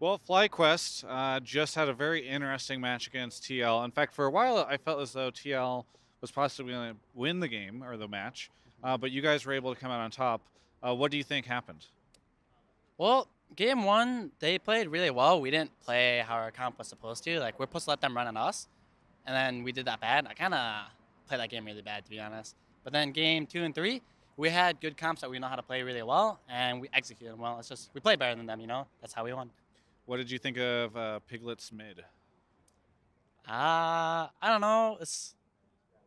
Well, FlyQuest just had a very interesting match against TL. In fact, for a while, I felt as though TL was possibly going to win the game or the match, but you guys were able to come out on top. What do you think happened? Well, game one, they played really well. We didn't play how our comp was supposed to. Like, we're supposed to let them run on us, and then we did that bad. I kind of played that game really bad, to be honest. But then game two and three, we had good comps that we know how to play really well, and we executed them well. It's just, we played better than them, you know? That's how we won. What did you think of Piglet's mid? I don't know. It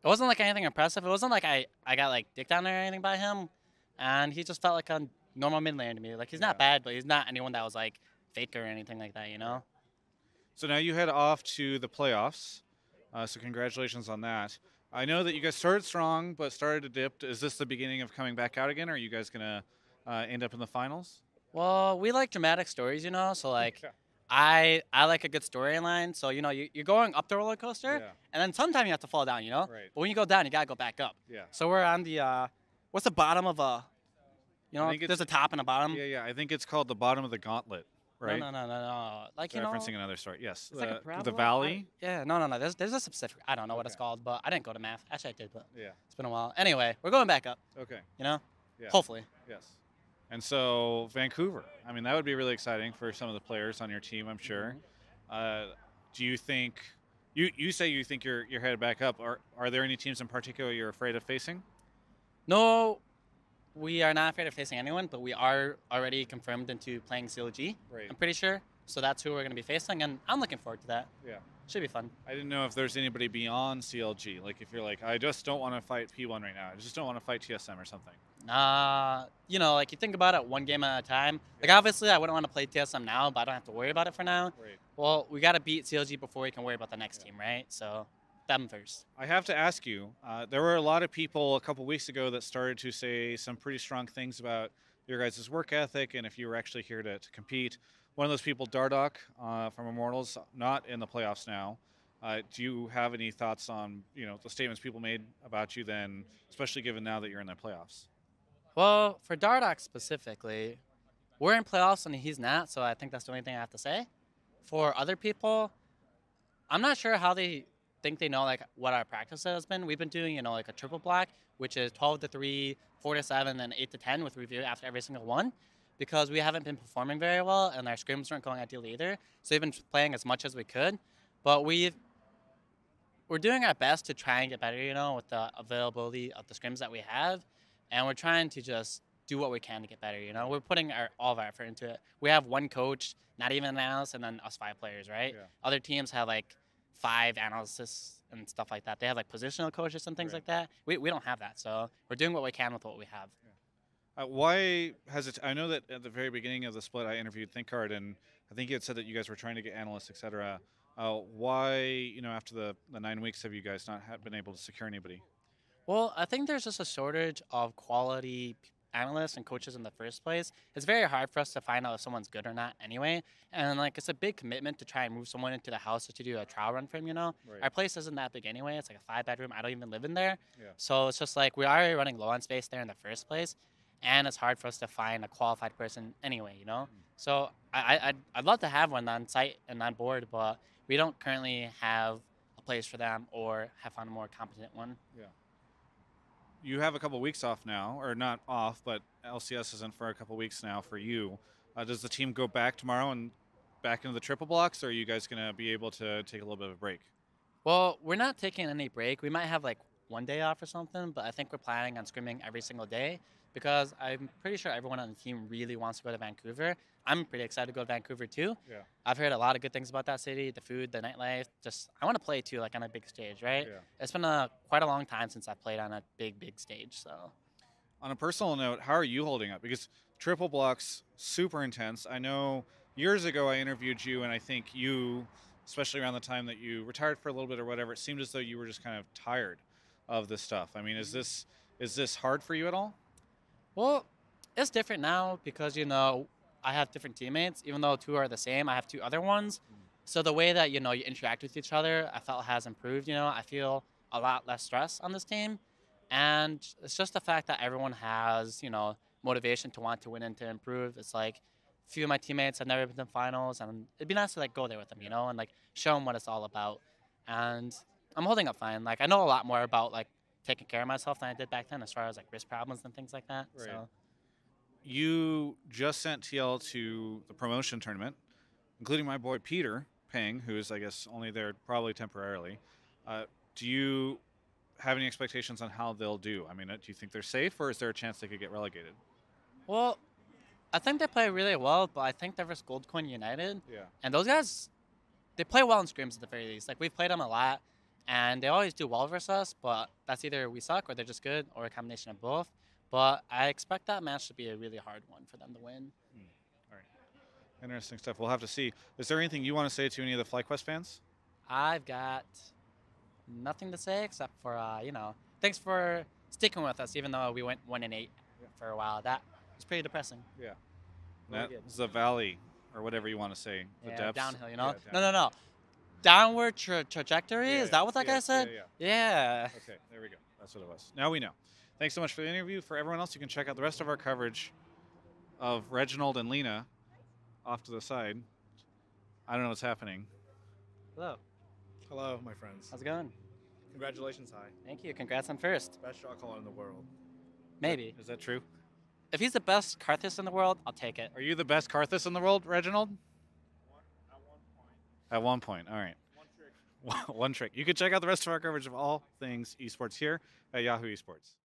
wasn't like anything impressive. It wasn't like I got like dicked on or anything by him, and he just felt like a normal mid laner to me. Like he's not bad, but he's not anyone that was like fake or anything like that, you know. So now you head off to the playoffs. So congratulations on that. I know that you guys started strong, but started to dip. Is this the beginning of coming back out again? Or are you guys gonna end up in the finals? Well, we like dramatic stories, you know. So like, Yeah. I like a good storyline. So you know, you're going up the roller coaster, Yeah. and then sometimes you have to fall down, you know. Right. But when you go down, you gotta go back up. Yeah. So we're on the what's the bottom of a, you I know, think it's there's a top and a bottom. yeah. I think it's called the bottom of the gauntlet, right? No. Like you know, Referencing another story. Yes. it's like a The parabola. valley. Yeah, no. There's a specific. I don't know what it's Okay. called, but I didn't go to math. Actually, I did, but Yeah. it's been a while. Anyway, we're going back up. Okay. You know, Yeah. hopefully. Yes. And so Vancouver. I mean, that would be really exciting for some of the players on your team, I'm sure. Do you think you say you think you're headed back up? Are there any teams in particular you're afraid of facing? No, we are not afraid of facing anyone, but we are already confirmed into playing CLG. Right. I'm pretty sure. So that's who we're going to be facing, and I'm looking forward to that. Yeah. Should be fun. I didn't know if there's anybody beyond CLG. Like if you're like, I just don't want to fight P1 right now. I just don't want to fight TSM or something. You know, like you think about it one game at a time. Like obviously, I wouldn't want to play TSM now, but I don't have to worry about it for now. Right. Well, we got to beat CLG before we can worry about the next team, right? So, them first. I have to ask you, there were a lot of people a couple weeks ago that started to say some pretty strong things about your guys' work ethic and if you were actually here to compete. One of those people, Dardoch from Immortals, not in the playoffs now. Do you have any thoughts on the statements people made about you then, especially given now that you're in the playoffs? Well, for Dardoch specifically, we're in playoffs and he's not, so I think that's the only thing I have to say. For other people, I'm not sure how they think they know like what our practice has been. We've been doing, like a triple block, which is 12 to 3, 4 to 7, and 8 to 10 with review after every single one, because we haven't been performing very well and our scrims weren't going ideally either. So we've been playing as much as we could, but we're doing our best to try and get better, with the availability of the scrims that we have, and we're trying to just do what we can to get better. We're putting all of our effort into it. We have one coach, not even an analyst, and then us 5 players, right? Yeah. Other teams have like 5 analysts and stuff like that. They have like positional coaches and things Right. like that. We don't have that, so we're doing what we can with what we have. Why has it? I know that at the very beginning of the split, I interviewed ThinkCard, and I think you had said that you guys were trying to get analysts, etc. Why, after the 9 weeks, have you guys not been able to secure anybody? Well, I think there's just a shortage of quality analysts and coaches in the first place. It's very hard for us to find out if someone's good or not anyway. And like it's a big commitment to try and move someone into the house just to do a trial run for him. Right. Our place isn't that big anyway. It's like a 5 bedroom. I don't even live in there. Yeah. So it's just like we're already running low on space there in the first place. And it's hard for us to find a qualified person anyway. So I'd love to have one on site and on board, but we don't currently have a place for them or have found a more competent one. Yeah. You have a couple weeks off now, or not off, but LCS isn't for a couple weeks now for you. Does the team go back tomorrow and back into the triple blocks, or are you guys going to be able to take a little bit of a break? Well, we're not taking any break. We might have like one day off or something, but I think we're planning on scrimming every single day because I'm pretty sure everyone on the team really wants to go to Vancouver. I'm pretty excited to go to Vancouver too. Yeah. I've heard a lot of good things about that city, the food, the nightlife. Just I want to play too, like on a big stage, right? Yeah. It's been quite a long time since I've played on a big stage. So On a personal note, how are you holding up? Because triple blocks, super intense. I know years ago I interviewed you, and I think you, especially around the time that you retired for a little bit or whatever, it seemed as though you were just kind of tired of this stuff. I mean, is this hard for you at all? well, it's different now because I have different teammates. Even though 2 are the same, I have 2 other ones. So the way that you interact with each other, I felt has improved. I feel a lot less stress on this team, and it's just the fact that everyone has motivation to want to win and to improve. It's like few of my teammates have never been to finals, and it'd be nice to like go there with them, you know, and like show them what it's all about. And I'm holding up fine. Like I know a lot more about like taking care of myself than I did back then, as far as like wrist problems and things like that. Right. So You just sent TL to the promotion tournament, including my boy Peter Peng, who is, I guess, only there probably temporarily. Do you have any expectations on how they'll do? I mean, do you think they're safe, or is there a chance they could get relegated? well, I think they play really well, but I think they're versus Gold Coin United, Yeah. and those guys, they play well in scrims at the very least. Like we've played them a lot, and they always do well versus us. But that's either we suck or they're just good, or a combination of both. But I expect that match to be a really hard one for them to win. All right. Interesting stuff. We'll have to see. Is there anything you want to say to any of the FlyQuest fans? I've got nothing to say except for thanks for sticking with us, even though we went 1-8 for a while. That was pretty depressing. Yeah. Really good. That's the valley, or whatever you want to say. The Yeah, depths. downhill, you know? Yeah, No. Downward trajectory? Yeah, Is that what that yeah, guy said? Yeah. Okay, there we go. That's what it was. Now we know. Thanks so much for the interview. For everyone else, you can check out the rest of our coverage of Reginald and Lena off to the side. I don't know what's happening. Hello. Hello, my friends. How's it going? Congratulations, Hai. Thank you. Congrats on first. Best shot caller in the world. Maybe. Is that true? If he's the best Karthus in the world, I'll take it. Are you the best Karthus in the world, Reginald? At one point. At one point. All right. One trick. One trick. You can check out the rest of our coverage of all things esports here at Yahoo Esports.